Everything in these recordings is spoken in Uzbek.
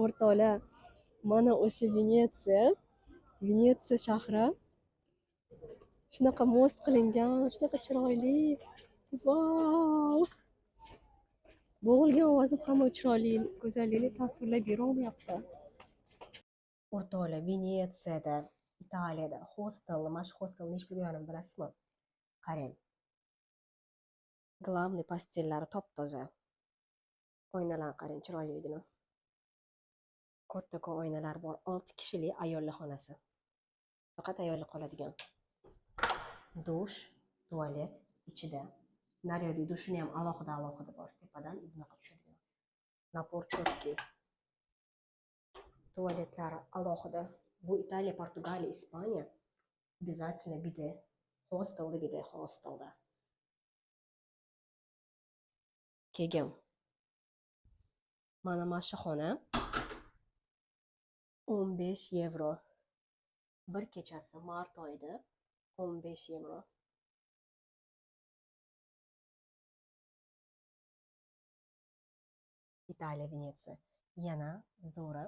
O'rtoqlar, mana o'sha Venetsiya shahri. Shunaqa most qilingan, shunaqa chiroyli. Vau! Bo'g'ilgan ovozim hamma chiroyli, go'zallikni tasvirlab berolmayapti. O'rtoqlar, Venetsiyada, Italiyada mashhur hostelni ish bilganimni bilasizmi? Qarang. Glavniy pastellari top-toza. Oynalarni qarang, chiroyligini. Katta oynalar bor. 6 kishilik ayollar xonasi. Faqat ayollar qoladigan. Dush, tualet ichida. Naryoqda dushini ham alohida bor. Tepadan bunaqa tushadigan. Napor chotki. Tualetlari alohida. Bu Italiya, Portugaliya, Ispaniya. Обязательно bide. Hostelda. Keyin. Mana shu xona 15 yevro. Bir kechasi mart oyida 15 yevro. Italiya, Venetsiya. Yana zo'ri.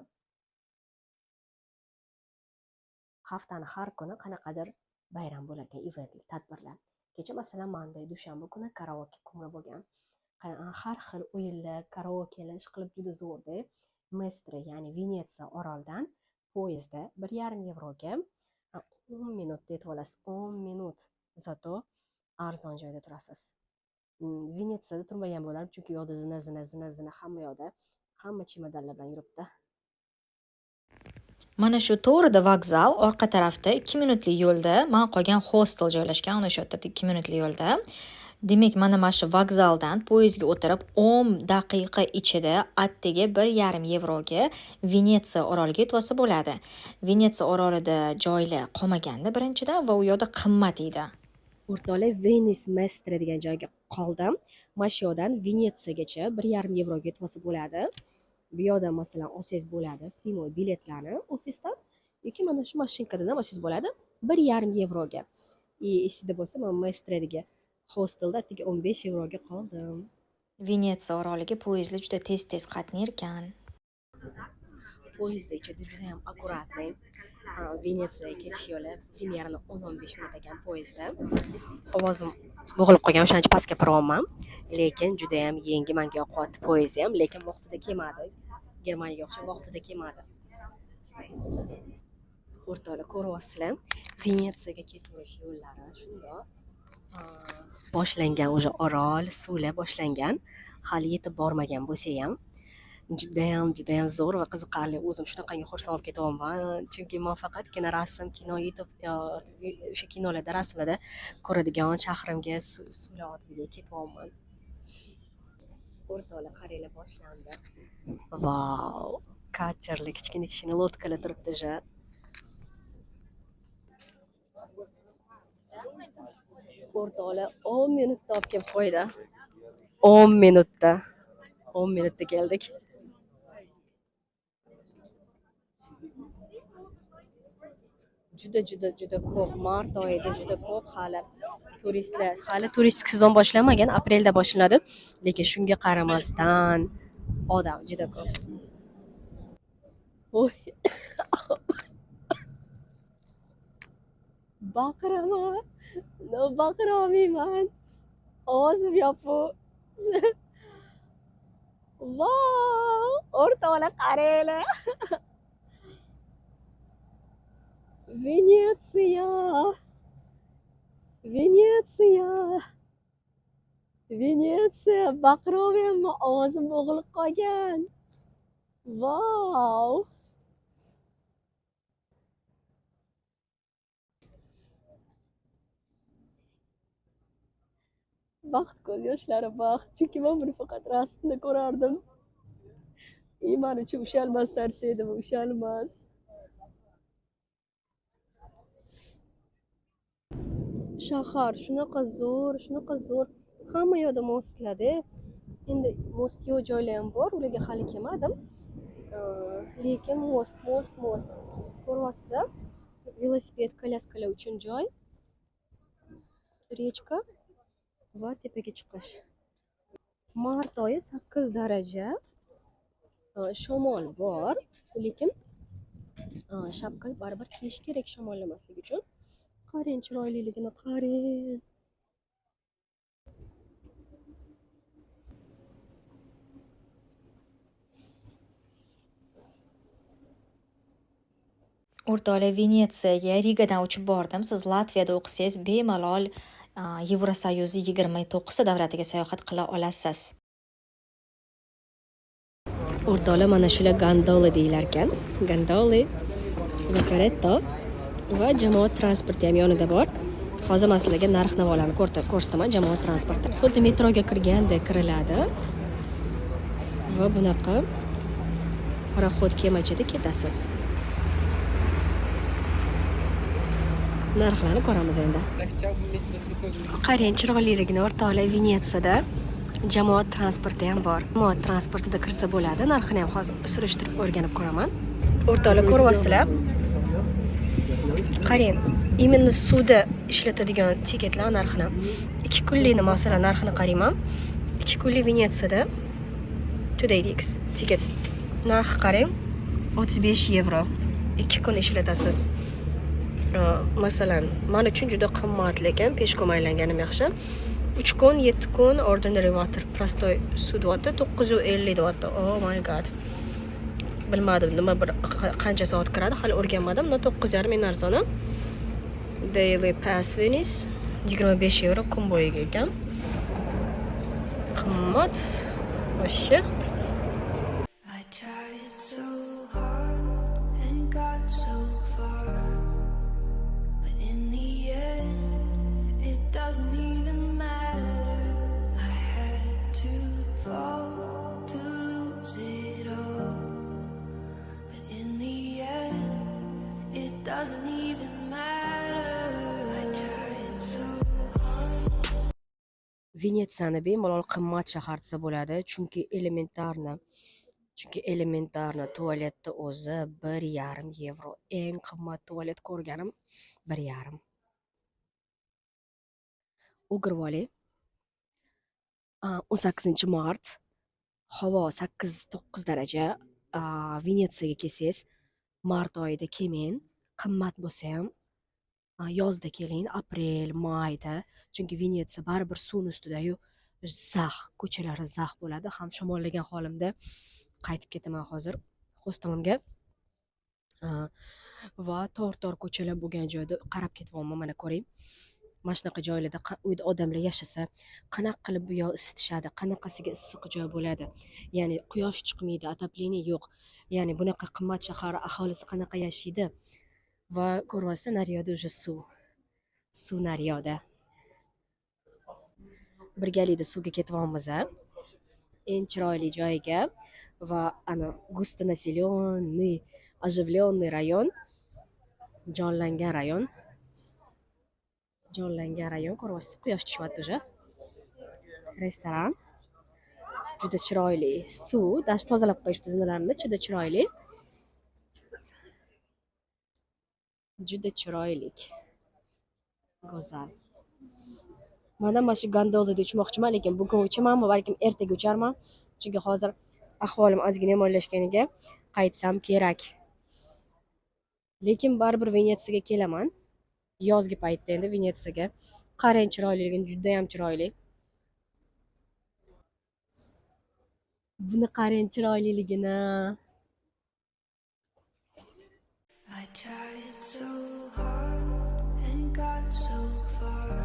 Haftani har kuni qanaqadir bayram bo'larkan, eventli tadbirlar. Kecha masalan Monday, dushanba kuni karaoke kunlar bo'lgan. Har xil o'yinlar, karaokelar qilib juda zo'rda. Mestre, ya'ni Venetsiya oroldan poyezdda 1,5 yevroga 10 minut yetib olasiz. 10 minut. Zato arzon joyda turasiz. Venetsiyada turmagan bo'lardim, chunki yoqda zina hamma yoqda. Hamma chemodanlar bilan yuribdi. Mana shu to'g'rida vokzal, orqa tarafda 2 minutlik yo'lda men qolgan hostel joylashgan, ana shu yerda 2 minutlik yo'lda. Demak, mana shu vokzaldan poyezdga o'tirib 10 daqiqa ichida attiga 1,5 yevroga Venetsiya oroliga yetib olsa bo'ladi. Venetsiya orolida joylar qolmaganda birinchidan va u yoqda qimmat edi. O'rtoqlar, Venice Mestre degan joyga qoldim. Mana shu yoqdan Venetsiyagacha 1,5 yevroga yetib olsa bo'ladi. Bu yoqda masalan olsangiz bo'ladi primoy biletlarni ofisdan yoki mana shu mashinkadan ham olsangiz bo'ladi 1,5 yevroga. Esingizda bo'lsa, men Mestredagi hostelda 15 yevroga qoldim. Venetsiya oroliga poyezdlar juda tez qatnar ekan. Poyezdda ichida juda ham akkuratli. Venetsiyaga ketish yo'li примерно 10-15 minut ekan poyezdda. Ovozim bo'g'ilib qolgan, o'shancha pastga gapiryapman. Lekin juda ham yengil, menga yoqyapti poyezd ham, lekin vaqtida kelmadi. Germaniyaga o'xshab vaqtida kelmadi. O'rtoqlar, ko'ryapsizlar, Venetsiyaga ketish yo'llari shundoq. Boshlangan o'sha orol, suvlar boshlangan. Hali yetib bormagan bo'lsa ham juda ham zo'r va qiziqarli. O'zim shunaqangi xursand bo'lib ketyapman, chunki men faqatgina kino yetib o'sha kinolarda rasmlarda ko'radigan shahrimga suvlar ortiga ketyapman. O'rtoqlar, qaranglar, boshlandi. Vau! Katerli kichkina lodkalar turibdi ja. O'rtoqlar, 10 minutda olib kelib qo'ydi. 10 minutda keldik. Juda ko'p. Mart oyida juda ko'p hali turistlar. Hali turistik sezon boshlanmagan, aprelda boshlanadi. Lekin shunga qaramasdan odam juda ko'p. Voy. Baqiraman. Baqira olmayman. Ovozim yopiq. Vau! O'rtoqlar, qaranglar. Venetsiya, baqira olmayapman, ovozim bo'g'ilib qolgan. Vau! Baxt ko'z yoshlari baxt, chunki men buni faqat rasmda ko'rardim. Men uchun ushalmas narsa edi bu, ushalmas. Shahar shunaqa zo'r. Hamma yoqda mostlarda. Endi most yo'q joylar ham bor, ularga hali kelmadim. Lekin most. Ko'ryapsiz-a? Velosiped, kolyaskalar uchun joy. Rechka va tepaga chiqish. Mart oyi 8 daraja. shamol bor, lekin shapka baribir kiyish kerak shamollamaslik uchun. Qarang chiroyliligini, qarang. O'rtoqlar, Venetsiyaga Rigadan uchib bordim. Siz Latviyada o'qisangiz bemalol Yevrosoyuz 29 davlatiga sayohat qila olasiz. O'rtoqlar, mana shular gondola deyilar ekan. Gondola, vaporetto va jamoat transporti ham yonida bor. Hozir men sizlarga narx-navolarni ko'rsataman jamoat transporti. Xuddi metroga kirgandek kiriladi. Va bunaqa paraxod kemachida ketasiz. Narxlarni ko'ramiz endi. Qarang chiroyliligini o'rtoqlar, Venetsiyada jamoat transporti ham bor. Jamoat transportida kirsa bo'ladi. Narxini ham hozir surishtirib o'rganib ko'raman. O'rtoqlar, ko'ryapsizlar? Qarang, imенно suvda ishlatadigan tiketlar narxini. 2 kunlikni masalan narxini qarayman. 2 kunlik Venetsiyada today ticket. Narxi qarang, 35 yevro. 2 kun ishlatasiz. Masalan, men uchun juda qimmat, lekin peshkom aylanganim yaxshi. 3 kun, 7 kun ordinary water, prostoy sud water 950 deyapti. Oh my god. Bilmadim nima bir qancha soat kiradi, hali o'rganmadim. 9.5 ming arzoni. Daily pass Venice 25 yevro kun bo'yiga ekan. Qimmat. Voshcha. I tried so hard and got so far, but in the end, it doesn't even matter. I had to fall to lose it all, but in the end, it doesn't even matter. I tried so hard. Venetsiyani bemalol qimmat shahar desa bo'ladi, chunki elementarni tualetni o'zi 1,5 yevro. Eng qimmat tualet ko'rganim 1,5. O'girvoli 18-mart, havo 8-9 daraja. Venetsiyaga kelsangiz, mart oyida kelmang, qimmat bo'lsa ham yozda keling, aprel, mayda, chunki Venetsiya baribir suvning ustida-yu zax, ko'chalari zax bo'ladi. Ham shamollagan holimda qaytib ketaman hozir hostelimga. Va tor ko'chalar bo'lgan joyda qarab ketyapman, mana ko'ring. Mana shunaqa joylarda uyda odamlar yashasa, qanaqa qilib bu yoq isitishadi, qanaqasiga issiq joy bo'ladi. Ya'ni quyosh chiqmaydi, отопление yo'q. Ya'ni bunaqa qimmat shahar aholisi qanaqa yashaydi? Va ko'ryapsiz, naryoda уже suv naryoda. Birgalikda suvga ketyapmiz. Eng chiroyli joyga va ana gustonaселённый, оживленный rayon, jonlangan rayon. Ko'ryapsiz, quyosh tushyapti уже. Restoran. Juda chiroyli. Suv, dash tozalab qo'yishdi zinalarni, juda chiroyli. Juda chiroylik. Go'zal. Mana shu gondolada uchmoqchiman, lekin bugun uchamanmi, balkim ertaga ucharman. Chunki hozir ahvolim ozgina yomonlashganiga qaytsam kerak. Lekin baribir Venetsiyaga kelaman. Yozgi paytda endi Venetsiyaga. Qarang chiroyliligini, juda ham chiroyli. Buni qarang chiroyliligini. I tried so hard and got so far,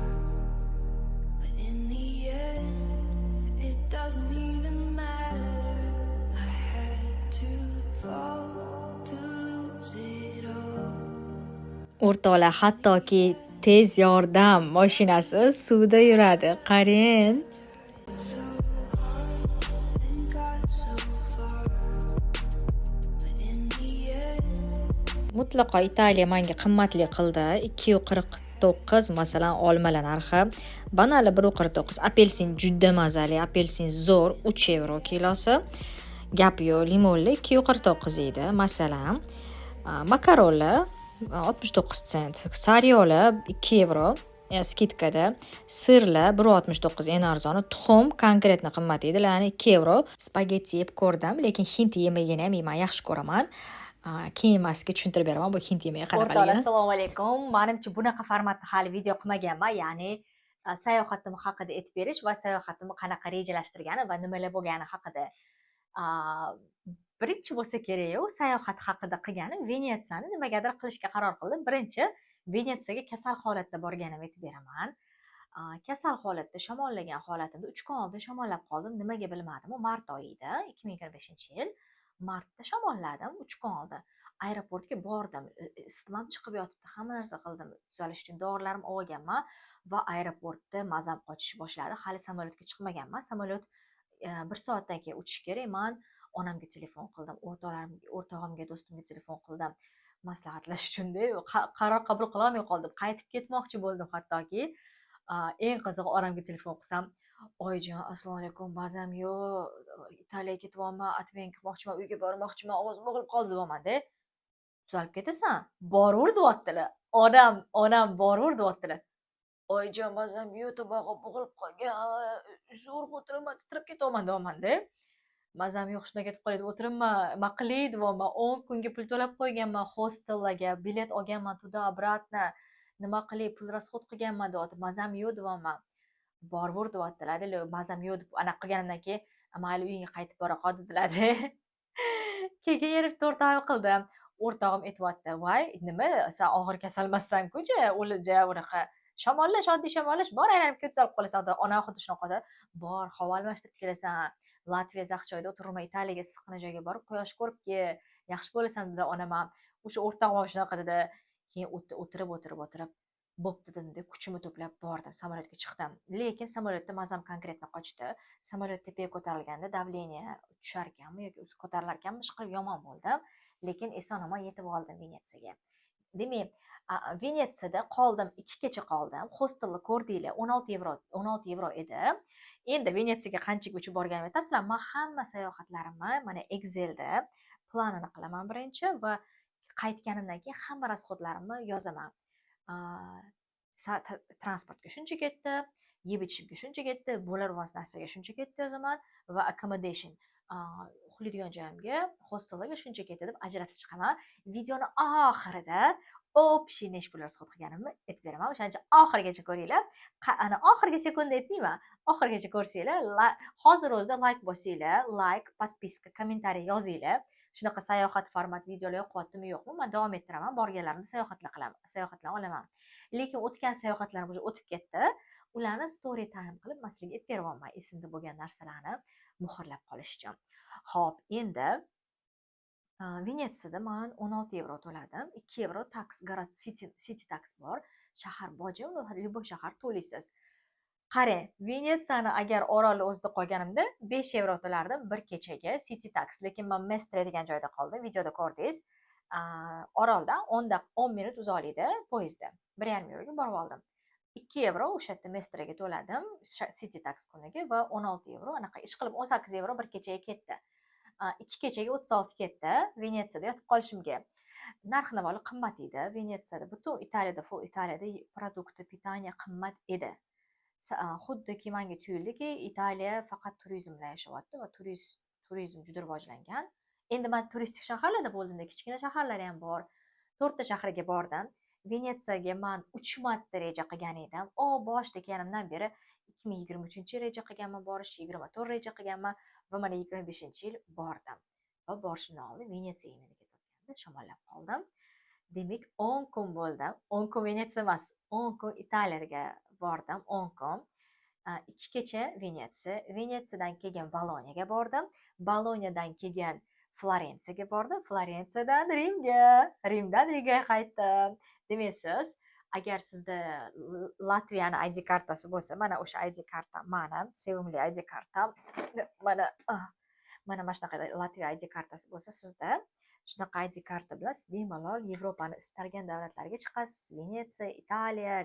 but in the end, it doesn't even matter. I had to fall to lose it all. O'rtoqlar, hattoki tez yordam mashinasi suvda yuradi. Qarang. So hard and got so far, but in the end. Mutlaqo Italiya menga qimmatli qildi. 249 masalan olmalar narxi. Banali 149. Apelsin juda mazali, apelsin zo'r 3 yevro kilosi. Gap yo'q, limonli 249 edi masalan. Makaronlar 69 sent. Sariyoli 2 yevro. skitkada. Sirlar 1,69 eng arzoni, tuxum konkretni qimmat edi, ya'ni 2 euro. Spagetti yeb ko'rdim, lekin hind yemagini ham yeyman, yaxshi ko'raman. Keyin emasga tushuntirib beraman, bu hind yemeği qanaqaligini. Assalomu alaykum. Menimcha bunaqa formatda hali video qilmaganman, ya'ni sayohatim haqida aytib berish va sayohatimni qanaqa rejalashtirgani va nimalar bo'lgani haqida. Birinchi bo'lsa kerak, sayohat haqida qilganim Venetsiyani nimagadir qilishga qaror qildim. Birinchi Venetsiyaga kasal holatda borganimni aytib beraman. Kasal holatda shamollagan holatimda 3 kun oldin shamollab qoldim. Nimaga bilmadim. U mart oyi edi, 2025-yil. Martda shamolladim 3 kun oldin. Aeroportga bordim. Isitmam chiqib yotibdi. Hamma narsa qildim tuzalish uchun. Dorilarimni olganman va aeroportda mazam qochishni boshladi. Hali samolyotga chiqmaganman. Samolyot 1 soatdan keyin uchish kerak. Men onamga telefon qildim, o'rtog'imga, do'stimga telefon qildim. Maslahatlash uchun-da qaror qabul qila olmay qoldim. Qaytib ketmoqchi bo'ldim hattoki. Eng qizig'i onamga telefon qilsam, "Oyijon, assalomu alaykum, bazam yo'q, Italiyaga ketyapman, atmen qilmoqchiman, uyga bormoqchiman, ovozim bo'g'ilib qoldi" deyapman-da. Tuzalib ketasan, boraver deyaptilar. Onam boraver deyaptilar. "Oyijon, bazam yo'q, tobog'im bo'g'ilib qolgan, zo'r o'tiraman, titrab ketyapman" deyapman-da. Mazam yo'q, shunday ketib qolay deb o'tiribman. Nima qilay deyapman. 10 kunga pul to'lab qo'yganman hostellarga, bilet olganman tуда обратно. Nima qilay, pul расход qilganman deyapti. Mazam yo'q deyapman. Boraver deyaptilar-da. Mazam yo'q deb anaqa qilganimdan keyin, mayli uyingga qaytib bora qol dedilar-da. Keyin yana 4 oy qildim. O'rtog'im aytyapti, "Voy, nima, sen og'ir kasal emassan-ku, o'lija unaqa shamollash, oddiy shamollash, bor aylanib ketib qolasan." Ona xuddi shunaqa, "Bor, havo almashtirib kelasan. Latviya zaxchoyda o'tirma, Italiyaga issiqqina joyga borib, quyosh ko'rib kel, yaxshi bo'lasan" dedi onam ham. O'sha o'rtog'im ham shunaqa dedi. Keyin o'tirib, bo'pti dedim-da, kuchimni to'plab bordim, samolyotga chiqdim. Lekin samolyotda mazam konkretni qochdi. Samolyot tepaga ko'tarilganda davleniya tushar ekanmi yoki o'zi ko'tarilar ekanmi, ishqilib yomon bo'ldim. Lekin eson-omon yetib oldim Venetsiyaga. Demak, Venetsiyada qoldim, 2 kecha qoldim. Hostelni ko'rdinglar, 16 euro edi. Endi Venetsiyaga qanchaga uchib borganimni aytasizlar. Men hamma sayohatlarimni mana Excelda planini qilaman birinchi va qaytganimdan keyin hamma rasxodlarimni yozaman. Transportga shuncha ketdi, yeb ichishimga shuncha ketdi, bo'larvos narsaga shuncha ketdi yozaman va accommodation uxlaydigan joyimga, hostellarga shuncha ketdi deb ajratib chiqaman. Videoni oxirida общий nesh pul rasxod qilganimni aytib beraman. O'shaning uchun oxirigacha ko'ringlar. Ana oxirgi sekunda aytmayman. Oxirigacha ko'rsanglar, hozir o'zida like bosinglar, like, podpiska, kommentariy yozinglar. Shunaqa sayohat format videolar yoqyaptimi yo'qmi? Men davom ettiraman. Borganlarimni sayohatlar olaman. Lekin o'tgan sayohatlarim уже o'tib ketdi. Ularni story time qilib sizlarga aytib beryapman, esimda bo'lgan narsalarni muhrlab qolish uchun. Xo'p, endi Venetsiyada men 16 euro to'ladim. 2 euro tax, garaj city tax bor. Shahar boji, любой shahar to'laysiz. Qarang, Venetsiyani agar orolni o'zida qolganimda 5 euro to'lardim bir kechaga city tax, lekin men Mestre degan joyda qoldim. Videoda ko'rdingiz. Oroldan 10 minut uzoqlikda poyezdda 1,5 euroga borib oldim. 2 euro o'sha yerda Mestrega to'ladim city tax kuniga va 16 euro anaqa ish qilib 18 euro bir kechaga ketdi. 2 kechaga 36 ketdi Venetsiyada yotib qolishimga. Narx-navoli qimmat edi Venetsiyada. Butun Italiyada, full Italiyada produkti, pitaniya qimmat edi. Xuddiki menga tuyuldiki, Italiya faqat turizm bilan yashayapti va turizm juda rivojlangan. Endi men turistik shaharlarda bo'ldimda, kichkina shaharlar ham bor. 4 ta shaharga bordim. Venetsiyaga men 3 marta reja qilgan edim. Boshida kelganimdan beri 2023-yil reja qilganman, borish 24 reja qilganman va mana 25-yil bordim. Va borishimdan oldin Venetsiyaga yana ketayotganda shamollab qoldim. Demak, 10 kun bo'ldim. 10 kun Venetsiya emas, 10 kun Italiyaga bordim, 10 kun. 2 kecha Venetsiya. Venetsiyadan keyin Bolonyaga bordim. Bolonyadan keyin Florensiyaga bordim. Florensiyadan Rimga, Rimdan Rigaga qaytdim. Demaysiz, agar sizda Latviyani ID kartasi bo'lsa, mana o'sha ID kartam, mana sevimli ID kartam, mana shunaqa Latviya ID kartasi bo'lsa sizda, shunaqa ID karta bilan siz bemalol Yevropani istalgan davlatlarga chiqasiz. Venetsiya, Italiya,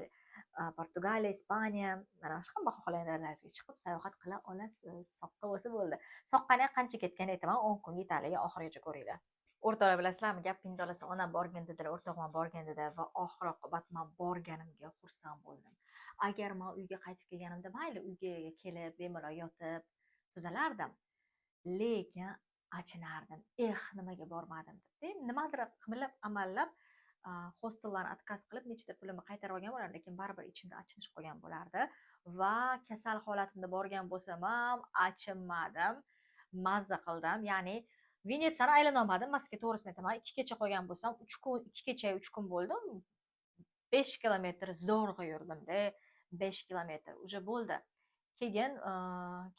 Portugaliya, Ispaniya, mana hamma xohlagan davlatlarga chiqib sayohat qila olasiz. Soqqa bo'lsa bo'ldi. Soqqani qancha ketganini aytaman, 10 kun Italiyaga oxirigacha ko'ringlar. O'rtoqlar, bilasizlarmi, gap pindolasi, onam borgan dedilar, o'rtog'im borgan dedi va oxir oqibat men borganimga xursand bo'ldim. agar men uyga qaytib kelganimda mayli uyga kelib bemalol yotib tuzalardim, lekin achinardim, nimaga bormadim deb. Nimadir qilib amallab hostellarni отказ qilib nechta pulimni qaytarib olgan bo'lardim, lekin baribir ichimda achinish qolgan bo'lardi va kasal holatimda borgan bo'lsam ham achinmadim, mazza qildim. Ya'ni Venetsiyani aylana olmadim, man sizga to'g'risini aytaman. 2 kecha qolgan bo'lsam, 3 kun, 2 kecha 3 kun bo'ldim. 5 kilometr zo'rg'a yurdimda, 5 kilometr уже bo'ldi. Keyin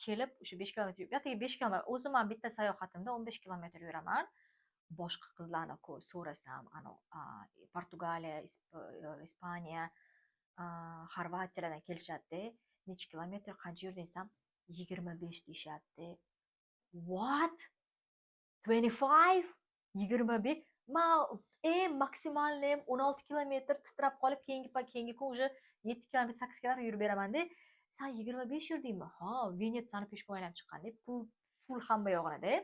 kelib o'sha 5 kilometr, bu yerga 5 kilometr, o'zim ham bitta sayohatimda 15 kilometr yuraman. Boshqa qizlarni so'rasam, Portugaliya, Ispaniya, Xorvatiyadan kelishadi. Necha kilometr qancha yurding desam, 25 deyishadi. What? 25? 25? Men maksimalnim 16 kilometr titrab qolib, keyingi kun уже 7 kilometr, 8 kilometr yurib beraman-da. Sen 25 yurdingmi? Ha, Venetsiyani peshkom aylanib chiqqan deb, pul hamma yo'g'ida.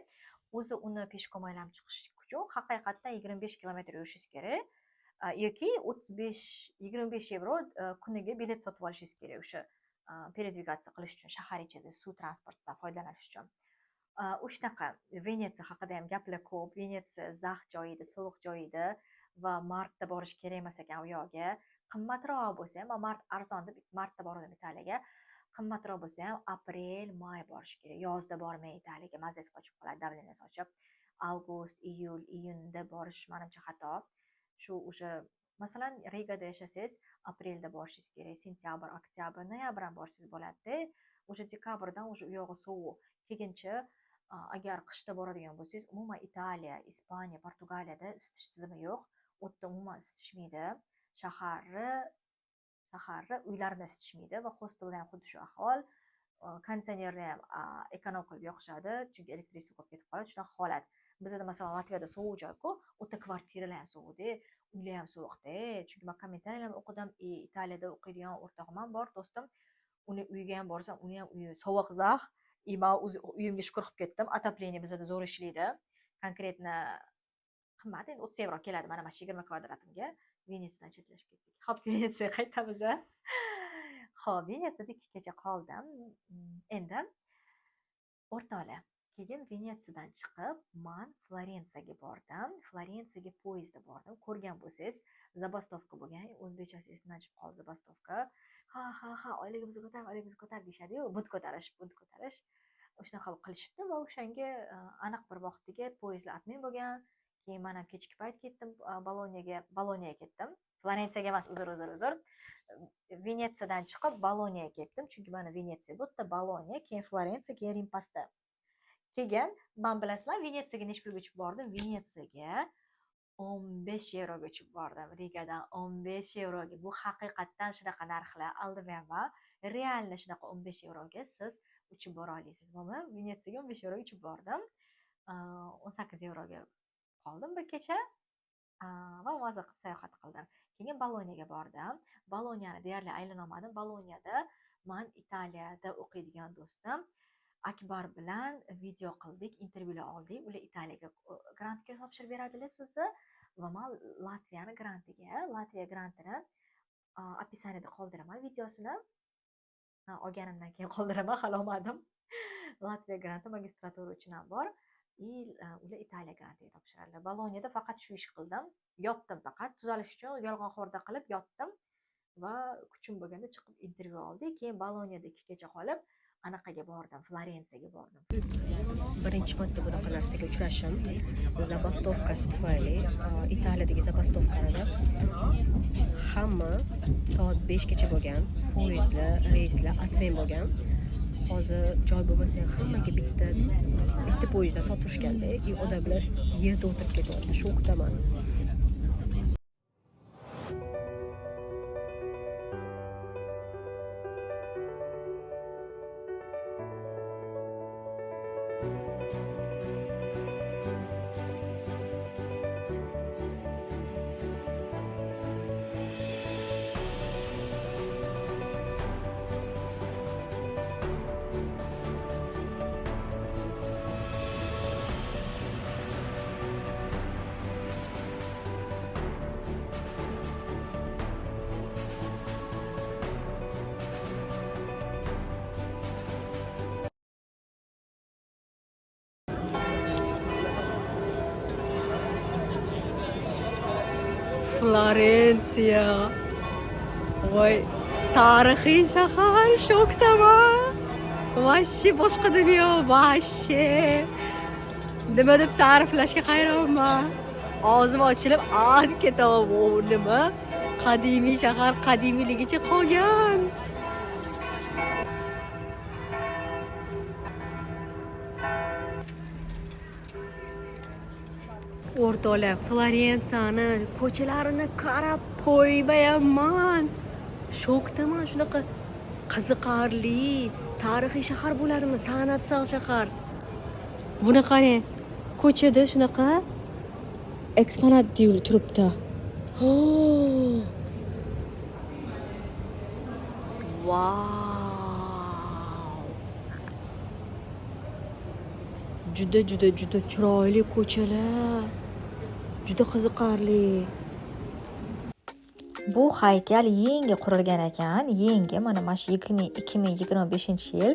O'zi uni peshkom aylanib chiqish uchun haqiqatdan 25 kilometr yurishingiz kerak yoki 25 yevro kuniga bilet sotib olishingiz kerak o'sha передвигаться qilish uchun, shahar ichida suv transportidan foydalanish uchun. O'shanaqa Venetsiya haqida ham gaplar ko'p. Venetsiya zax joyida, sovuq joyida va martda borish kerak emas ekan u yoqqa. Qimmatroq bo'lsa ham, mart arzon deb martda bordim Italiyaga. Qimmatroq bo'lsa ham aprel, may borish kerak. Yozda bormang Italiyaga, mazasi qochib qoladi, davleniyasi ochib. Avgust, iyul, iyunda borish menimcha xato. Shu o'sha masalan Rigada yashasangiz, aprelda borishingiz kerak, sentyabr, oktyabr, noyabr ham borsangiz bo'ladi. O'sha dekabrdan o'sha u yog'i sovuq. Keyinchi agar qishda boradigan bo'lsangiz, umuman Italiya, Ispaniya, Portugaliyada isitish tizimi yo'q. U yerda umuman isitishmaydi. Shaharni uylarni isitishmaydi va hostelda ham xuddi shu ahvol. Konditsionerni ham ekonom qilib yoqishadi, chunki elektrичество qolib ketib qoladi. Shunaqa holat. Bizda masalan Latviyada sovuq joy-ku, u yerda kvartiralar ham sovuqda, uylar ham sovuqda. Chunki men kommentariyalarni o'qidim, Italiyada o'qiydigan o'rtog'im ham bor, do'stim. Uni uyiga ham borsam, uni ham uyi sovuq zax. Men o'z uyimga shukur qilib ketdim. Отопление bizda zo'r ishlaydi. Konkretno qimmat, endi 30 yevro keladi mana 20 kvadratimga. Venetsiyadan chetlashib ketdik. Xo'p, Venetsiyaga qaytamiz. Xo'p, Venetsiyada 2 kecha qoldim. Endi o'rtoqlar, keyin Venetsiyadan chiqib, men Florensiyaga bordim. Florensiyaga poyezdda bordim. Ko'rgan bo'lsangiz, zabastovka bo'lgan. O'zbekchasi esimdan chiqib qoldi, zabastovka. Ha, oyligi ko'tar deyshadi-yu, but ko'tarish. O'shanaqa qilishibdi va o'shanga aniq bir vaqtiga poyezdlar atmay bo'lgan. Keyin men ham kechki payt ketdim, Boloniyaga ketdim. Florensiyaga emas, uzr. Venetsiyadan chiqib Boloniyaga ketdim, chunki mana Venetsiya bu yerda, Boloniya, keyin Florensiya, keyin Rim pastda. Keyin men bilasizlar, Venetsiyaga nechta pulga uchib bordim? Venetsiyaga 15 yevroga uchib bordim. Rigadan 15 yevroga. Bu haqiqatdan shunaqa narxlar aldamayapman. Realni shunaqa 15 yevroga siz uchib bora olasiz. Men Venetsiyaga 15 yevroga uchib bordim. 18 yevroga qoldim bir kecha va mazza qilib sayohat qildim. Keyin Boloniyaga bordim. Boloniyani deyarli aylana olmadim. Boloniyada men Italiyada o'qiydigan do'stim Akbar bilan video qildik, intervyular oldik. Ular Italiyaga grantga topshirib beradilar sizni va men Latviya grantini описаниеda qoldiraman videosini. Olganimdan keyin qoldiraman, hali olmadim. Latviya granti magistratura uchun ham bor. Ular Italiya grantiga topshiradilar. Boloniyada faqat shu ish qildim. Yotdim faqat, tuzalish uchun yolg'onxo'rda qilib yotdim va kuchim bo'lganda chiqib intervyu oldik. Keyin Boloniyada 2 kecha qolib, anaqaga bordim, Florensiyaga bordim. Birinchi marta bunaqa narsaga uchrashim zabastovkasi tufayli. Italiyadagi zabastovkalarda hamma soat 5 gacha bo'lgan, poyezdlar, reyslar atmay bo'lgan. Hozir joy bo'lmasa ham hammaga bitta poyezddan soturishganda, odamlar yerda o'tirib ketyapti. Shokdaman. Florensiya. Voy, tarixiy shahar, shokdaman. Vashshi boshqa dunyo, vashshi. Nima deb ta'riflashga hayronman. Og'zim ochilib, deb ketaman. O nima? Qadimiy shahar qadimiyligicha qolgan. O'rtoqlar, Florensiyani ko'chalarini qarab to'ymayapman. Shokdaman, shunaqa qiziqarli, tarixiy shahar bo'ladimi? Sanatsal shahar. Buni qarang. Ko'chada shunaqa eksponat deyil turibdi. Wow. Juda chiroyli ko'chalar. Juda qiziqarli. Bu haykal yangi qurilgan ekan, yangi mana shu 2025-yil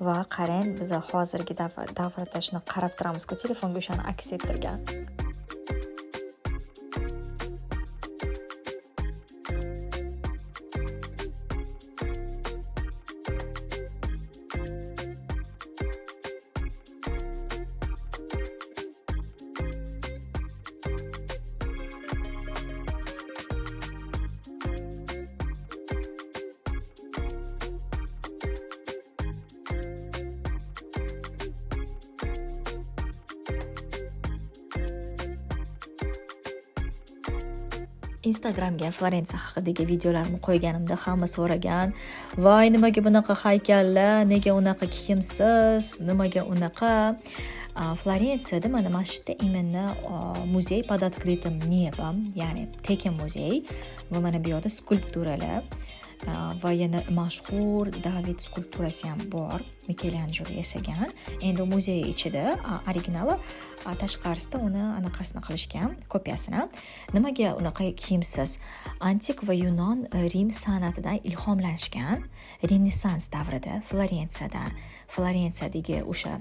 va qarang, biz hozirgi davrda shuni qarab turamiz-ku, telefonga o'shani aks ettirgan. Instagramga Florensiya haqidagi videolarimni qo'yganimda hamma so'ragan, "Voy, nimaga bunaqa haykallar, nega unaqa kiyimsiz, nimaga unaqa?" Florensiyada mana shu yerda именно muzey под открытым небом, ya'ni tekin muzey va mana bu yerda skulpturalar va yana mashhur David skulpturasi ham bor, Michelangelo yasagan. Endi muzey ichida originali, tashqarisida uni anaqasini qilishgan, kopiyasini. Nimaga unaqa kiyimsiz? Antik va Yunon Rim san'atidan ilhomlanishgan. Renessans davrida Florensiyadagi o'sha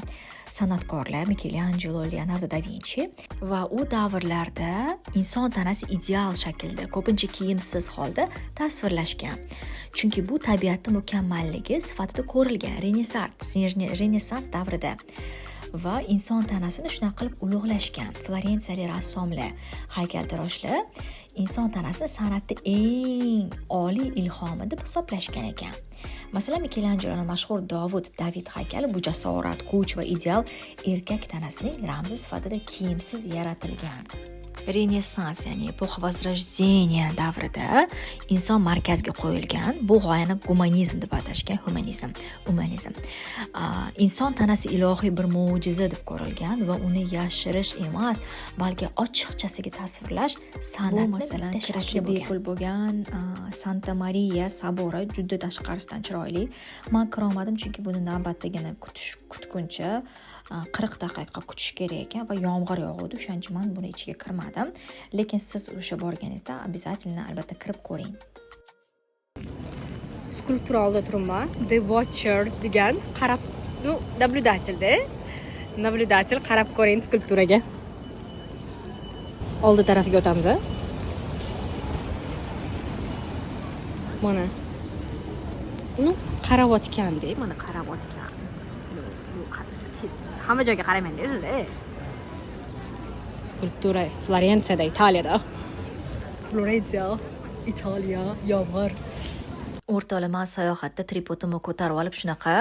san'atkorlar Michelangelo, Leonardo da Vinci va u davrlarda inson tanasi ideal shaklda, ko'pincha kiyimsiz holda tasvirlashgan. Chunki bu tabiatning mukammalligi sifatida ko'rilgan Renessans davrida va inson tanasini shunaqa qilib ulug'lashgan. Florensiyalik rassomlar, haykaltaroshlar inson tanasini san'atda eng oliy ilhomi deb hisoblashgan ekan. Masalan, Michelangeloning mashhur David haykali bu jasorat, kuch va ideal erkak tanasining ramzi sifatida kiyimsiz yaratilgan. Renessans, ya'ni epoxa возрождения davrida inson markazga qo'yilgan. Bu g'oyani gumanizm deb atashgan, humanizm. Inson tanasi ilohiy bir mo'jiza deb ko'rilgan va uni yashirish emas, balki ochiqchasiga tasvirlash san'at. Masalan, kirishi bepul bo'lgan Santa Maria sabori juda tashqarisidan chiroyli. Men kirolmadim, chunki buni navbatdagina kutguncha 40 daqiqa kutish kerak ekan va yomg'ir yog'uvdi, o'shaning uchun men buni ichiga kirmadim. Lekin siz o'sha borganingizda обязательно albatta kirib ko'ring. Skulptura oldida turibman. The Watcher degan qarab, nablюдатель qarab ko'ring skulpturaga. Oldi tarafiga o'tamiz. Mana. Uni qarawotganda, mana qarawotgan. Hamma joyga qaramayman sizda. Skulptura Florensiyada, Italiyada. Florensiya, Italiya, yomg'ir. O'rtoqlar, men sayohatda tripodimni ko'tarib olib shunaqa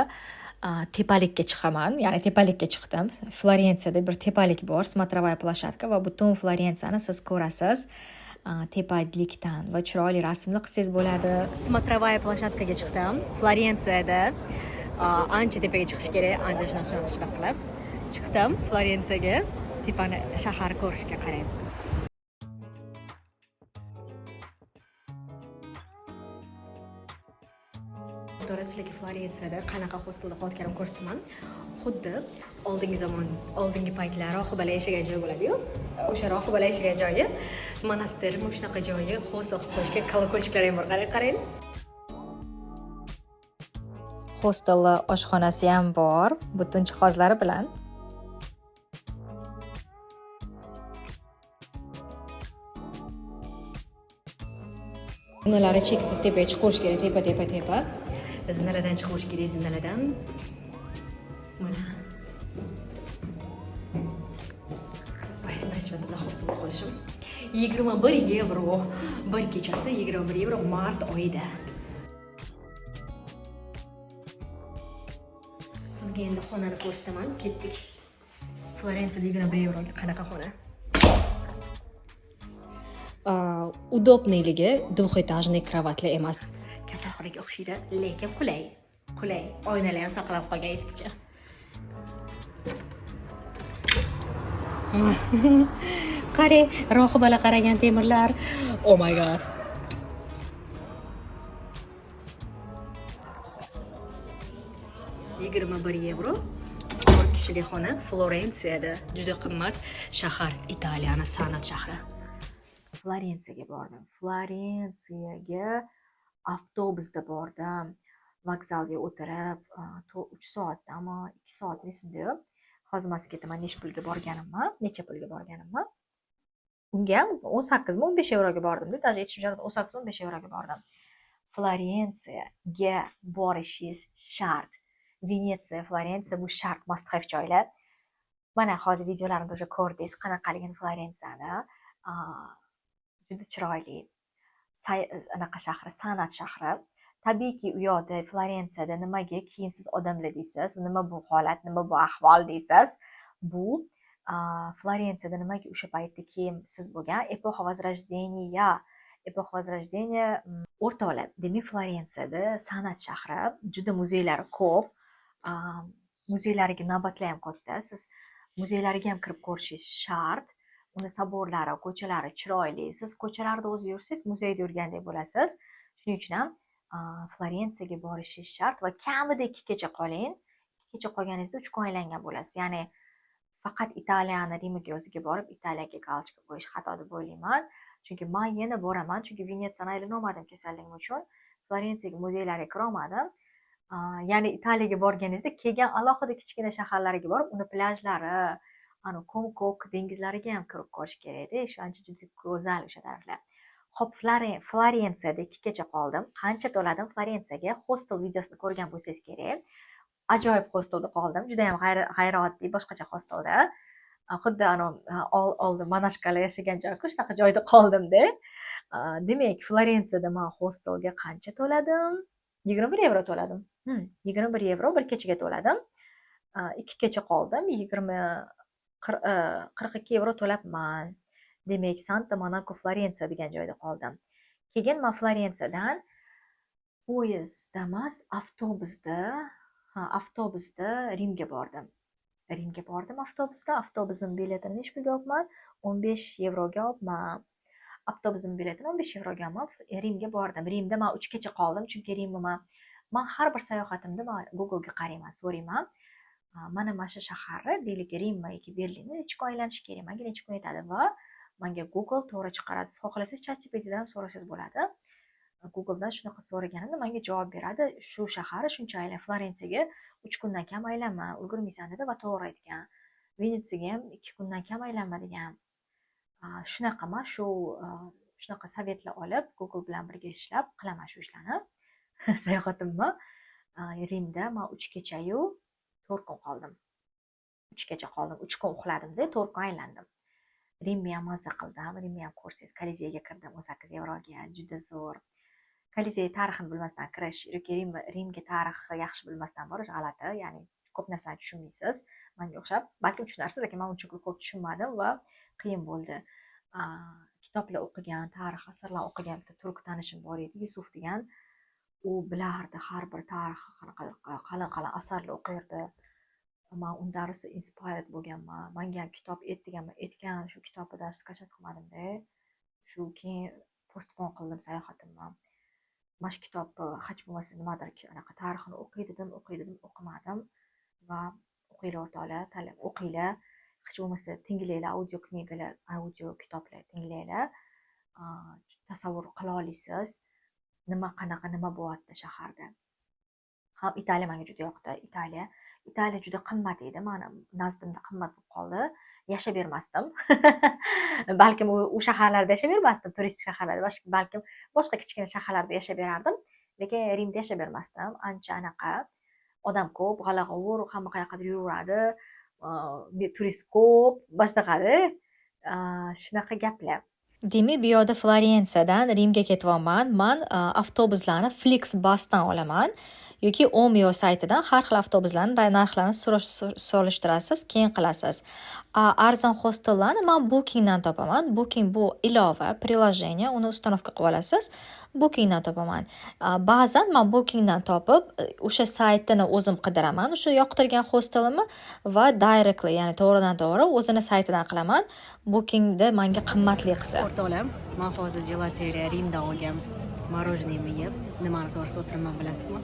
tepalikka chiqaman, ya'ni tepalikka chiqdim. Florensiyada bir tepalik bor, смотровая площадка va butun Florensiyani siz ko'rasiz. Tepalikdan va chiroyli rasmlar qilsangiz bo'ladi. Смотровая площадкаga chiqdim. Florensiyada ancha tepaga chiqish kerak, ancha shunaqa qilib chiqdim Florensiyaga, tepani shahar ko'rishga qarang. Sizlarga Florensiyada qanaqa hostelda qolganimni ko'rsataman. Xuddi oldingi paytlar rohibalar yashagan joy bo'ladi-yu. O'sha rohibalar yashagan joyi, monastir, shunaqa joyi, hostel qilib qo'yishgan, kolokolchiklar ham bor, qarang. Hostelda oshxonasi ham bor, butun jihozlari bilan. Zinalari cheksiz tepaga chiqarish kerak, tepa. Zinalardan chiqarish kerak, zinalardan. Mana. Voy, birinchi marta hostel qolishim. 21 yevro. Bir kechasi 21 yevro mart oyida. Sizga endi xonani ko'rsataman. Ketdik. Florensiyada 21 yevroga qanaqa xona? Удобныйлigi двухэтажный кроватli emas. Kasalxonaga o'xshaydi, lekin qulay. Oynalar ham saqlab qolgan eskicha. Qarang, rohibalar qaragan temirlar. Oh my god. €21 bir kishilik xona Florensiyada. Juda qimmat shahar, Italiyani san'at shahri. Florensiyaga bordim. Florensiyaga avtobusda bordim. Vokzalga o'tirib, 3 soatdami, 2 soatmi esimda yo'q. Hozir mas ketaman necha pulga borganimni. Unga 18 mi 15 yevroga bordim-da, даже aytishim joyida 18-15 yevroga bordim. Florensiyaga borishingiz shart. Venetsiya, Florensiya bu shart, must have joylar. Mana hozir videolarimda ko'rdingiz qanaqaligini Florensiyani. Juda chiroyli. Anaqa shahri, san'at shahri. Tabiiyki u yoqda Florensiyada nimaga kiyimsiz odamlar deysiz, nima bu holat, nima bu ahvol deysiz. Bu Florensiyada nimaga o'sha paytda kiyimsiz bo'lgan? Epoxa Возрождения o'rtoqlar. Demak, Florensiyada san'at shahri, juda muzeylari ko'p. Muzeylariga navbatlar ham katta. Siz muzeylariga ham kirib ko'rishingiz shart. Uni saborlari, ko'chalari chiroyli. Siz ko'chalarda o'zi yursangiz, muzeyda yurgandek bo'lasiz. Shuning uchun ham Florensiyaga borishingiz shart va kamida 2 kecha qoling. 2 kecha qolganingizda 3 kun aylangan bo'lasiz. Ya'ni faqat Italiyani Rimga o'ziga borib, Italiyaga galchka qo'yish xato deb o'ylayman. Chunki men yana boraman, chunki Venetsiyani aylanolmadim kasalligim uchun. Florensiyaga muzeylarga kira olmadim. Ya'ni Italiyaga borganingizda kelgan alohida kichkina shaharlarga borib, uni plyajlari, Ko'm-ko'k dengizlariga ham kirib ko'rish kerak-da. Shu ancha juda go'zal o'sha taraflar. Xo'p, Florensiyada 2 kecha qoldim. Qancha to'ladim Florensiyaga? Hostel videosini ko'rgan bo'lsangiz kerak. Ajoyib hostelda qoldim. Juda ham g'ayrioddiy, boshqacha hostelda. Xuddi oldi monashkalar yashagan joyku, shunaqa joyda qoldim-da. Demak, Florensiyada men hostelga qancha to'ladim? 21 yevro to'ladim. 21 yevro bir kechaga to'ladim. 2 kecha qoldim. 42 yevro to'labman. Demak, Santa Monaco Florensiya degan joyda qoldim. Keyin men Florensiyadan poyezdda emas, avtobusda Rimga bordim. Avtobusning biletini necha pulga olibman? 15 yevroga olibman. Avtobusning biletini 15 yevroga olib Rimga bordim. Rimda men 3 kecha qoldim, chunki Rimni men har bir sayohatimda Google'ga qarayman, so'rayman. Mana shu shaharni, deylik Rim yoki Berlinni necha kun aylanish kerak, menga necha kun yetadi va menga Google to'g'ri chiqaradi. Siz xohlasangiz ChatGPTdan ham so'rasangiz bo'ladi. Googledan shunaqa so'raganimda menga javob beradi. Shu shaharni shuncha aylan, Florensiyaga 3 kundan kam aylanma, ulgurmaysan dedi va to'g'ri aytgan. Venetsiyaga ham 2 kundan kam aylanma degan. Shunaqa men shunaqa savetlar olib, Google bilan birga ishlab qilaman shu ishlarni. Sayohatimni Rimda men 3 kecha-yu 4 kun qoldim. 3 kecha qoldim, 3 kun uxladim-da, 4 kun aylandim. Rimni ham mazza qildim. Rimni ham ko'rsangiz, Kolizeyga kirdim 18 yevroga, juda zo'r. Kolizey tarixini bilmasdan kirish yoki Rimga tarixi yaxshi bilmasdan borish g'alati, ya'ni ko'p narsani tushunmaysiz. Menga o'xshab, balkim tushunarsiz, lekin men uncha ko'p tushunmadim va qiyin bo'ldi. Kitoblar o'qigan, tarix asarlar o'qigan bitta turk tanishim bor edi, Yusuf degan. U bilardi har bir tarix, qalin asarlar o'qirdi. Men undan rosa inspired bo'lganman. Menga ham kitob etgan shu kitobni dars skachat qilmadim-da. Shu keyin postpon qildim sayohatimni. Mana shu kitobni hech bo'lmasa nimadir anaqa tarixini o'qiy dedim, o'qimadim va o'qinglar o'rtoqlar, o'qinglar. Hech bo'lmasa tinglanglar, audio kitoblar tinglanglar. Tasavvur qila olasiz. Nima bo'lyapti shaharda. Ham Italiya menga juda yoqdi. Italiya juda qimmat edi. Meni nazdimda qimmat bo'lib qoldi. yashab bermasdim. Balkim u shaharlarda yashab bermasdim, turistik shaharlarda, balkim boshqa kichkina shaharlarda yashab berardim. Lekin Rimda yashab bermasdim. Ancha anaqa odam ko'p, g'ala-g'ovur, hamma qayoqqadir yuraveradi, turist ko'p, boshlaqada shunaqa gaplar. Demak, bu yoqda Florensiyadan Rimga ketyapman. Men avtobuslarni Flixbusdan olaman yoki Omio saytidan har xil avtobuslarning narxlarini solishtirasiz, keyin qilasiz. Arzon hostellarni men Bookingdan topaman. Booking bu ilova, приложение, uni ustanovka qilib olasiz. Bookingdan topaman. Ba'zan men Bookingdan topib, o'sha saytini o'zim qidiraman, o'sha yoqtirgan hostelimni va directly, ya'ni to'g'ridan-to'g'ri o'zini saytidan qilaman. Bookingda menga qimmatli qilsa. O'rtoqlar, men hozir gelateriya Rimda olgan morojeniy yeb, nimani to'g'risida o'tiraman bilasizmi?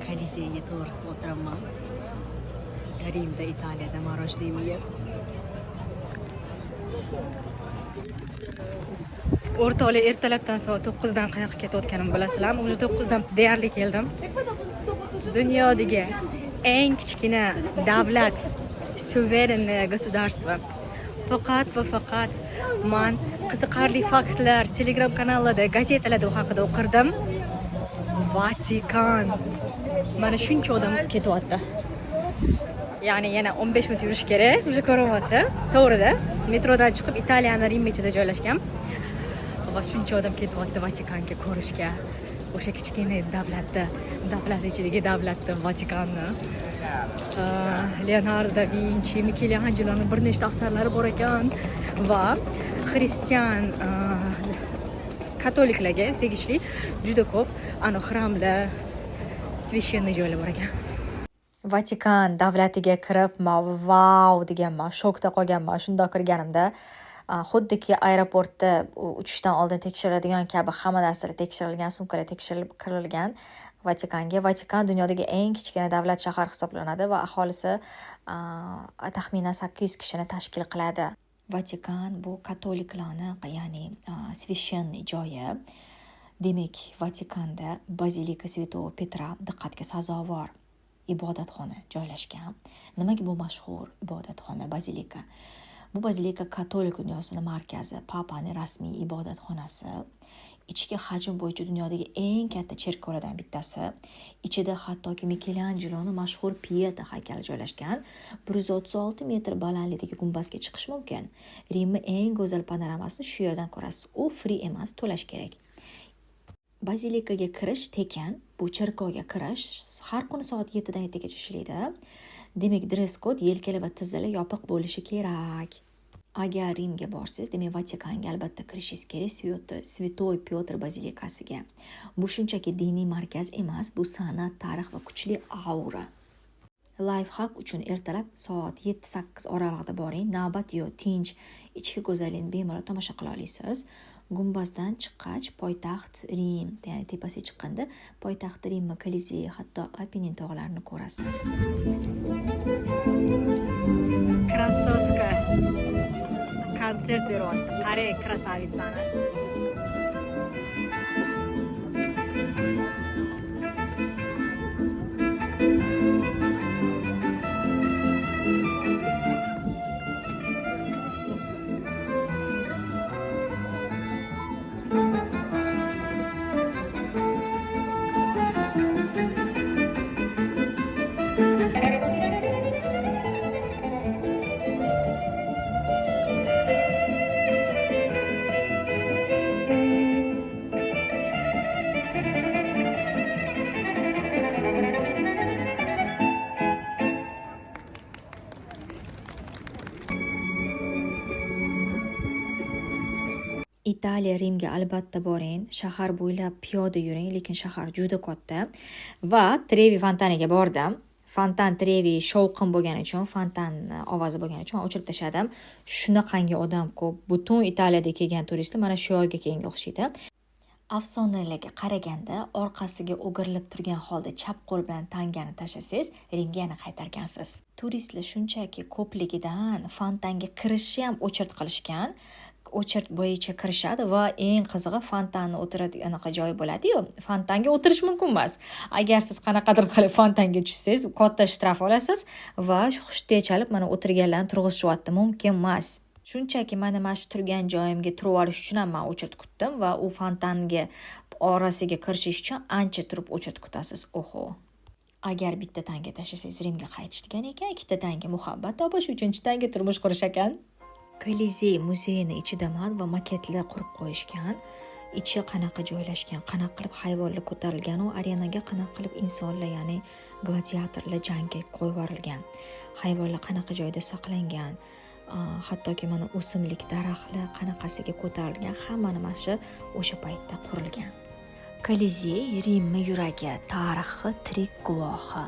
Kolizeyga to'g'risida o'tiraman. Rimda, Italiyada morojeniy yeb. O'rtoqlar, ertalabdan soat 9dan qayoqqa ketayotganimni bilasizlarmi? Уже 9dan deyarli keldim. Dunyodagi eng kichkina davlat, suverenniy государство. Faqat va faqat men qiziqarli faktlar Telegram kanallarda, gazetalarda haqida o'qirdim. Vatikan. Mana shuncha odam ketyapti. Ya'ni yana 15 minut yurish kerak, o'sha ko'ryapti. To'g'rida, metrodan chiqib Italiyaning Rim ichida joylashgan. Va shuncha odam ketyapti Vatikanga ko'rishga. O'sha kichkina davlat ichidagi davlatni, Vatikanni. Leonardo da Vinci, Michelangeloning bir nechta asarlari bor ekan va xristian katoliklarga tegishli juda ko'p xramlar, sveshенный joylar bor ekan. Vatikan davlatiga kirib, vau deganman, shokda qolganman shundoq kirganimda. Xuddiki aeroportda uchishdan oldin tekshiriladigan kabi hamma narsalar tekshirilgan, sumkalar tekshirib kirilgan Vatikanga. Vatikan dunyodagi eng kichkina davlat shahar hisoblanadi va aholisi taxminan 800 kishini tashkil qiladi. Vatikan bu katoliklarni, ya'ni sveshенный joyi. Demak, Vatikanda Bazilika Svetovo Petra diqqatga sazovor ibodatxona joylashgan. Nimaga bu mashhur ibodatxona bazilika? Bu bazilika katolik dunyosining markazi, papaning rasmiy ibodatxonasi. Ichki hajm bo'yicha dunyodagi eng katta cherkovlardan bittasi. Ichida hattoki Michelangeloning mashhur Pieta haykali joylashgan. 136 metr balandlikdagi gumbazga chiqish mumkin. Rimning eng go'zal panoramasini shu yerdan ko'rasiz. U free emas, to'lash kerak. Bazilikaga kirish tekin. Bu cherkovga kirish har kuni soat 7 dan 7 gacha ishlaydi. Demak, dress code yelkalar va tizzalar yopiq bo'lishi kerak. Agar Rimga borsangiz, demak Vatikanga albatta kirishingiz kerak, Svetoy Pyotr bazilikasiga. Bu shunchaki diniy markaz emas, bu san'at, tarix va kuchli aura. Lifehack uchun ertalab soat 7-8 oralig'ida boring. Navbat yo'q, tinch, ichki go'zallikni bemalol tomosha qila olasiz. Gumbazdan chiqqach, poytaxt Rim, ya'ni tepasiga chiqqanda poytaxt Rim, Kolizey, hatto Apennin tog'larini ko'rasiz. Krasotka. Konsert beryapti. Qarang, krasavitsani. Italiya Rimga albatta boring, shahar bo'ylab piyoda yuring, lekin shahar juda katta. Va Trevi fontaniga bordim. Fontan Trevi shovqin bo'lgani uchun, fontan ovozi bo'lgani uchun o'chirib tashladim. Shunaqangi odam ko'p. Butun Italiyada kelgan turistlar mana shu yoqqa kelganga o'xshaydi. Afsonalarga qaraganda, orqasiga o'girilib turgan holda chap qo'l bilan tangani tashlasangiz, Rimga yana qaytargansiz. Turistlar shunchaki ko'pligidan fontanga kirishni ham o'chirt qilishgan. o'chert bo'yicha kirishadi va eng qizig'i fontanni o'tiradigan anaqa joyi bo'ladi-yu, fontanga o'tirish mumkin emas. Agar siz qanaqadir qilib fontanga tushsangiz, katta shtraf olasiz va xushte chalib mana o'tirganlarni turg'izishyapti, mumkin emas. Shunchaki mana shu turgan joyimga turib olish uchun ham men o'chirt kutdim va u fontanga orasiga kirishish uchun ancha turib o'chirt kutasiz. Oho. Agar bitta tanga tashlasangiz Rimga qaytish degan ekan, ikkita tanga muhabbat topish, uchinchi tanga turmush qurish ekan. Kolizey muzeyini ichidaman va maketlar qurib qo'yishgan. Ichi qanaqa joylashgan, qanaqa qilib hayvonlar ko'tarilgan, u arenaga qanaqa qilib insonlar, ya'ni gladiatorlar jangga qo'yib yuborilgan. Hayvonlar qanaqa joyda saqlangan, hattoki mana o'simlik, daraxtlar qanaqasiga ko'tarilgan, hammani mana shu o'sha paytda qurilgan. Kolizey Rim yuragi, tarixi tirik guvohi.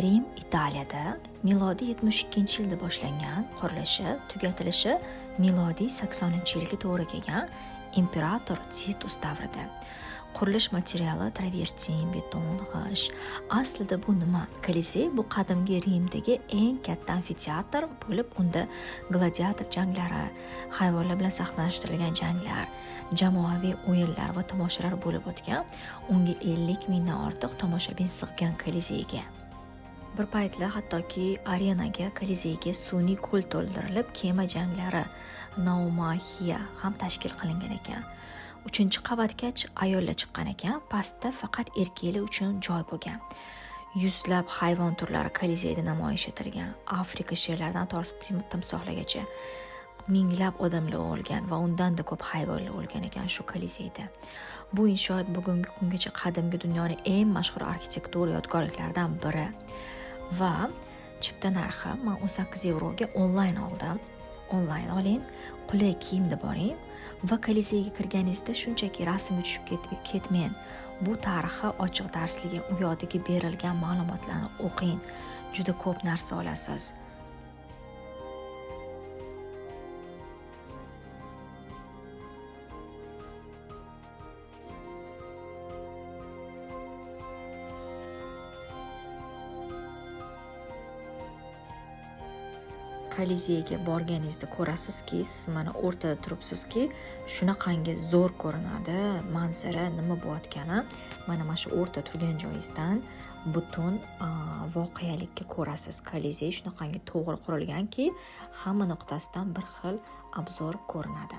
Rim Italiyada milodiy 72-yilda boshlangan, qurilishi, tugatilishi milodiy 80-yilga to'g'ri kelgan imperator Titus davrida. Qurilish materiali travertin, beton, g'isht. Aslida bu nima? Kolizey bu qadimgi Rimdagi eng katta amfiteatr bo'lib, unda gladiator janglari, hayvonlar bilan sahnalashtirilgan janglar, jamoaviy o'yinlar va tomoshalar bo'lib o'tgan. Unga 50 mingdan ortiq tomoshabin sig'gan Kolizeyga. Bir paytlar hattoki arenaga, Kolizeyga sun'iy ko'l to'ldirilib, kema janglari, naumahiya ham tashkil qilingan ekan. 3-qavatga ayollar chiqqan ekan, pastda faqat erkaklar uchun joy bo'lgan. Yuzlab hayvon turlari Kolizeyda namoyish etilgan. Afrika sherlaridan tortib timsohlargacha minglab odamlar o'lgan va undan-da ko'p hayvonlar o'lgan ekan shu Kolizeyda. Bu inshoot bugungi kungacha qadimgi dunyoning eng mashhur arxitektura yodgorliklaridan biri. Va chipta narxi men 18 yevroga onlayn oldim. Onlayn oling, qulay kiyimda boring va Kolizeyga kirganingizda shunchaki rasmga tushib ketmang. Bu tarixi ochiq darsligi, u yerdagi berilgan ma'lumotlarni o'qing. Juda ko'p narsa olasiz. Kolizeyga borganingizda ko'rasizki, siz mana o'rtada turibsizki, shunaqangi zo'r ko'rinadi, manzara nima bo'layotgani. Mana shu o'rtada turgan joyingizdan butun voqealikka ko'rasiz. Kolizey shunaqangi to'g'ri qurilganki, hamma nuqtasidan bir xil obzor ko'rinadi.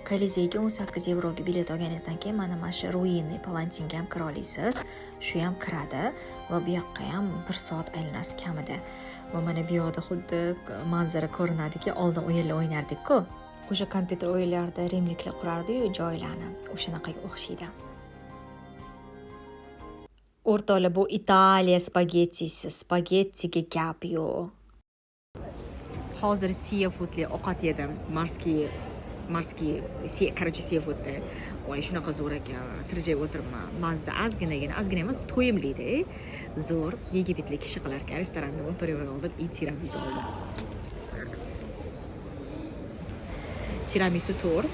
Kolizeyga 18 yevroga bilet olganingizdan keyin mana shu ruinli palantinga ham kira olasiz. Shu ham kiradi va bu yoqqa ham 1 soat aylanasiz kamida. Va mana bu yoqda xuddi manzara ko'rinadiki, oldin o'yinlar o'ynardik-ku. O'sha kompyuter o'yinlarida rimliklar qurardi-yu joylarni. O'shanaqaga o'xshaydi. O'rtoqlar, bu Italiya spagettisi, spagettiga gap yo'q. Hozir seafoodli ovqat yedim. Marskiy, короче, seafoodda. Voy, shunaqa zo'r ekan. Tirjayib o'tiribman. Mazza ozgina emas, to'yimli-da. Zo'r, yegibitli kishi qilar ekan. Restoranda 14 yevroga oldim, tiramisu oldim. Tiramisu to'r.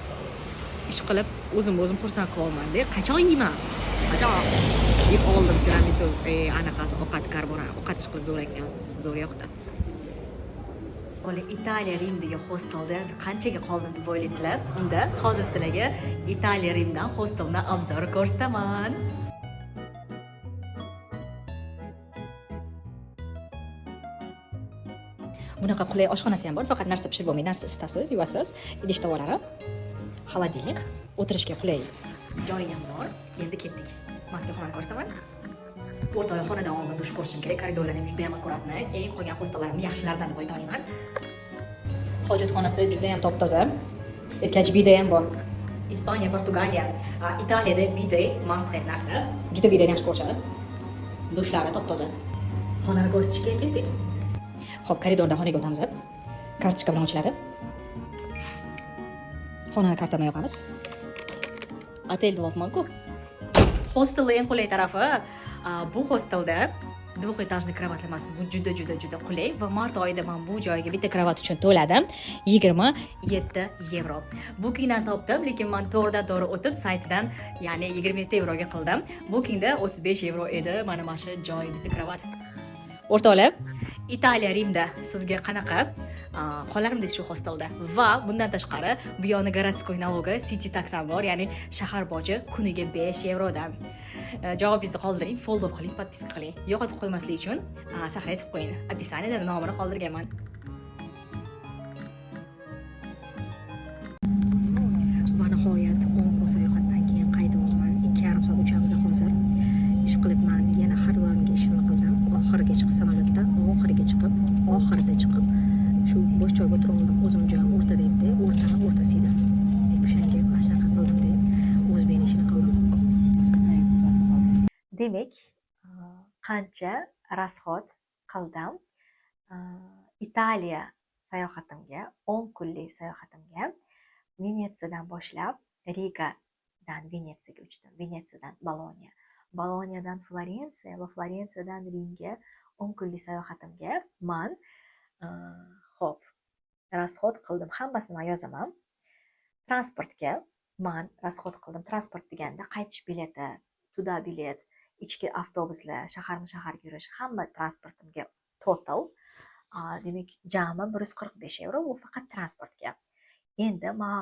Ish qilib, o'zim xursand qilolmanda. Qachon yeyman? Qachon yeb oldim tiramisu. Anaqasi ovqat karbonara. Ovqat ish qilib zo'r ekan. Zo'r yoqdi. Italiya Rimdagi hostelda qanchaga qoldim deb o'ylaysizlar? Unda hozir sizlarga Italiya Rimdan hosteldan obzor ko'rsataman. Bunaqa qulay oshxonasi ham bor, faqat narsa pishirib bo'lmaydi, narsa isitasiz, yuvasiz, idish tovalari, xolodilnik, o'tirishga qulay joyi ham bor. Endi ketdik. Mazkur xonani ko'rsataman. O'rtoq xonadan oldin dush ko'rishim kerak. Koridorlarni juda ham akkuratni. Eng qolgan hostellarimni yaxshilaridan deb ayta olaman. Hojatxonasi juda ham top-toza. Erkak bide ham bor. Ispaniya, Portugaliya, Italiyada bide must have narsa. Juda bideni yaxshi ko'rishadi. Dushlari top-toza. Xonani ko'rsatishga ketdik. Xo'p, koridorda xonaga o'tamiz. Kartochka bilan ochiladi. Xonani karta bilan yopamiz. Otel deyapman-ku. Hostelning eng qulay tarafi bu hostelda двухэтажный kravatlar emas. Bu juda qulay va mart oyida men bu joyga bitta kravat uchun to'ladim 27 yevro. Bookingdan topdim, lekin men to'g'ridan-to'g'ri o'tib saytdan, ya'ni 27 yevroga qildim. Bookingda 35 yevro edi. Mana shu joy bitta kravat. O'rtoqlar, Italiya Rimda sizga qanaqa? Qolarmidingiz shu hostelda? Va bundan tashqari bu yoni городской налоги, city tax ham bor, ya'ni shahar boji kuniga 5 yevrodan. Javobingizni qoldiring, follow qiling, podpiska qiling. Yo'qotib qo'ymaslik uchun saqlayib qo'ying. Описаниеda nomini qoldirganman. Va nihoyat 10 kun sayohatdan keyin qaytyapman. 2,5 soat uchamiz hozir. Ish qilibman. Yana har doimgi ishimni qildim. Oxiriga chiqib samolyotda, oxirida chiqib shu bo'sh joyga o'tirib oldim. O'zim joyim o'rtada edi, o'rtasida. O'shanga qanaqa qildim deb o'zbek ishini qildim. Demak, qancha rasxod qildim. Italiya sayohatimga, 10 kunlik sayohatimga Venetsiyadan boshlab Rigadan Venetsiyaga uchdim. Venetsiyadan Boloniya, Boloniyadan Florensiya va Florensiyadan Rimga 10 kunlik sayohatimga men xo'p, rasxod qildim. Hammasini men yozaman. Transportga men rasxod qildim. Transport deganda qaytish bileti, tuda bilet, ichki avtobuslar, shaharma-shaharga yurish, hamma transportimga total. Demak, jami 145 yevro, bu faqat transportga. Endi men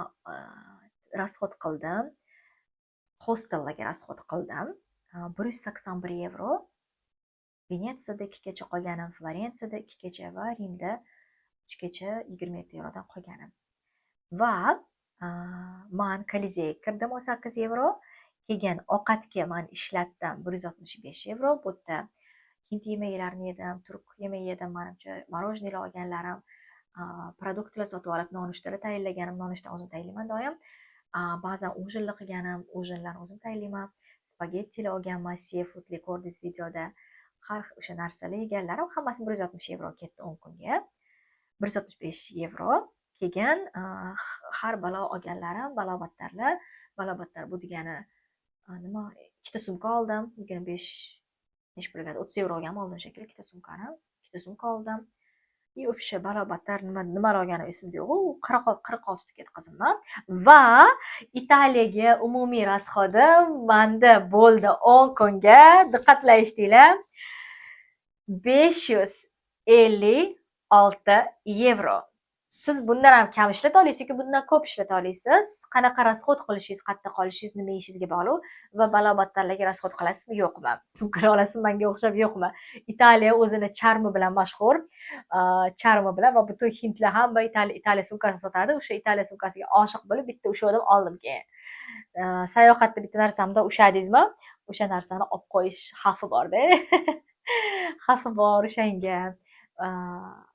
rasxod qildim. Hostellarga rasxod qildim. 181 yevro. Venetsiyada 2 kecha qolganim, Florensiyada 2 kecha va Rimda 3 kecha 27 yevrodan qolganim. Va men Kolizeyga kirdim 18 yevro. Keyin ovqatga men ishlatdim 165 yevro. Bu yerda hind yemeklarini yedim, turk yemeği yedim, menimcha morojnilar olganlarim, produktlar sotib olib nonushtalar tayyorlaganim, nonushta o'zim tayyorlayman doim. Ba'zan ujinlar qilganim, ujinlarni o'zim tayyorlayman. Spagettilar olganman, seafoodli ko'rdingiz videoda. Har o'sha narsalar yeganlarim hammasi 160 yevro ketdi 10 kunga. 165 yevro. Keyin har balo olganlarim, balobattar bu degani nima, ikkita sumka oldim. 25 necha bo'lgan 30 yevro olganman oldin shekilli ikkita sumkani. Ikkita sumka oldim. O'sha balobattar nima olganim esimda yo'q. 46 tiket qizimman. Va Italiyaga umumiy rasxodim menda bo'ldi 10 kunga. Diqqatlashdinglar. 556 yevro. Siz bundan ham kam ishlata olasiz yoki bundan ko'p ishlata olasiz. Qanaqa rasxod qilishingiz, qayerda qolishingiz, nima yeyishingizga bog'liq va balobattarlarga rasxod qilasizmi, yo'qmi? Sumkani olasizmi, menga o'xshab yo'qmi? Italiya o'zini charmi bilan mashhur. Charmi bilan va butun hindlar hamma Italiya sumkasi sotadi. O'sha Italiya sumkasiga oshiq bo'lib bitta ushladim, oldim keyin. Sayohatda bitta narsamda ushladingizmi? O'sha narsani olib qo'yish xavfi bor-da. Xavfi bor o'shanga.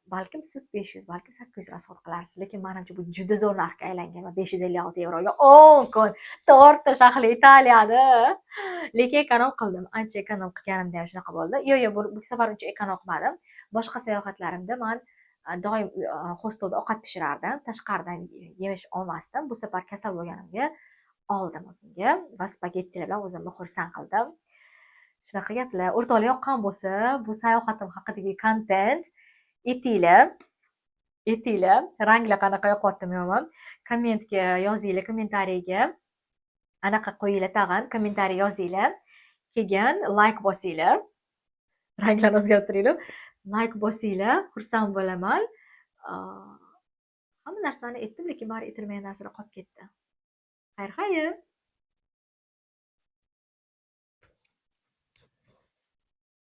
Balkim siz 500, balkim 800 rasxod qilarsiz, lekin menimcha bu juda zo'r narxga aylangan va 556 yevroga 10 kun to'rtta shahar Italiyada. Lekin ekonom qildim. Ancha ekonom qilganimda ham shunaqa bo'ldi. Yo'q, bu safar uncha ekonom qilmadim. Boshqa sayohatlarimda men doim hostelda ovqat pishirardim, tashqaridan yemish olmasdim. Bu safar kasal bo'lganimga oldim o'zimga va spagettilar bilan o'zimni xursand qildim. Shunaqa gaplar. O'rtoqlar yoqqan bo'lsa, bu sayohatim haqidagi kontent etinglar, ranglar qanaqa yoqyaptimi yo'qmi? Kommentga yozinglar, kommentariyaga anaqa qo'yinglar, tag'in kommentariy yozinglar. Keyin like bosinglar. Ranglarni o'zgartiringlar. Like bosinglar, xursand bo'laman. Hamma narsani aytdim, lekin bari aytilmagan narsalar qolib ketdi. Xayr.